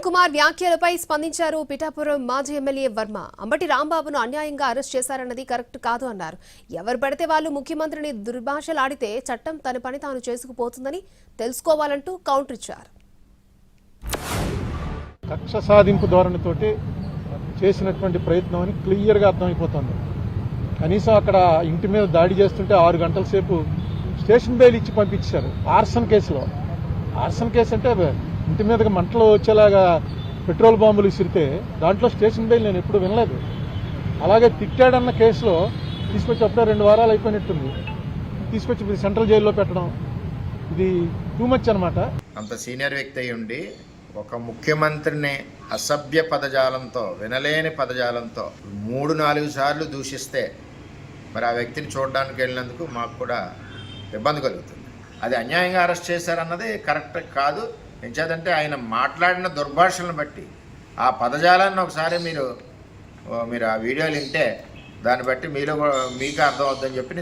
కుమార్ వ్యాఖ్యలపై స్పందించారు పిఠాపురం మాజీ ఎమ్మెల్యే వర్మ. అంబటి రాంబాబును అన్యాయంగా అరెస్ట్ చేశారన్నది కరెక్ట్ కాదు అన్నారు. ఎవరు పడితే వాళ్ళు ముఖ్యమంత్రిని దుర్భాషలాడితే చట్టం తన పని తాను చేసుకుపోతుందని తెలుసుకోవాలంటూ కౌంటర్ ఇచ్చారు. కక్ష సాధింపు ధోరణితోటి చేసినటువంటి ప్రయత్నం అని క్లియర్గా అర్థమైపోతుంది. కనీసం అక్కడ ఇంటి మీద దాడి చేస్తుంటే 6 గంటల సేపు స్టేషన్ బెయిల్ ఇచ్చి పంపించారు. ఆర్సన్ కేసులో. ఆర్సన్ కేసు అంటే ఇంటి మీదకి మంటలు వచ్చేలాగా పెట్రోల్ బాంబులు విసిరితే దాంట్లో స్టేషన్ బెయిల్ నేను ఎప్పుడు వినలేదు. అలాగే తిట్టాడన్న కేసులో తీసుకొచ్చి అప్పుడే 2 వారాలు అయిపోయినట్టుంది. తీసుకొచ్చి సెంట్రల్ జైల్లో పెట్టడం ఇది టూ మచ్ అనమాట. అంత సీనియర్ వ్యక్తి అయి ఉండి ఒక ముఖ్యమంత్రిని అసభ్య పదజాలంతో, వినలేని పదజాలంతో 3-4 సార్లు దూషిస్తే మరి ఆ వ్యక్తిని చూడడానికి వెళ్ళినందుకు మాకు కూడా ఇబ్బంది కలుగుతుంది. అది అన్యాయంగా అరెస్ట్ చేశారన్నది కరెక్ట్ కాదు. ఎంచేదంటే ఆయన మాట్లాడిన దుర్భాషలను బట్టి ఆ పదజాలాన్ని ఒకసారి మీరు ఆ వీడియోలు వింటే దాన్ని బట్టి మీకు అర్థం అవుతుందని చెప్పి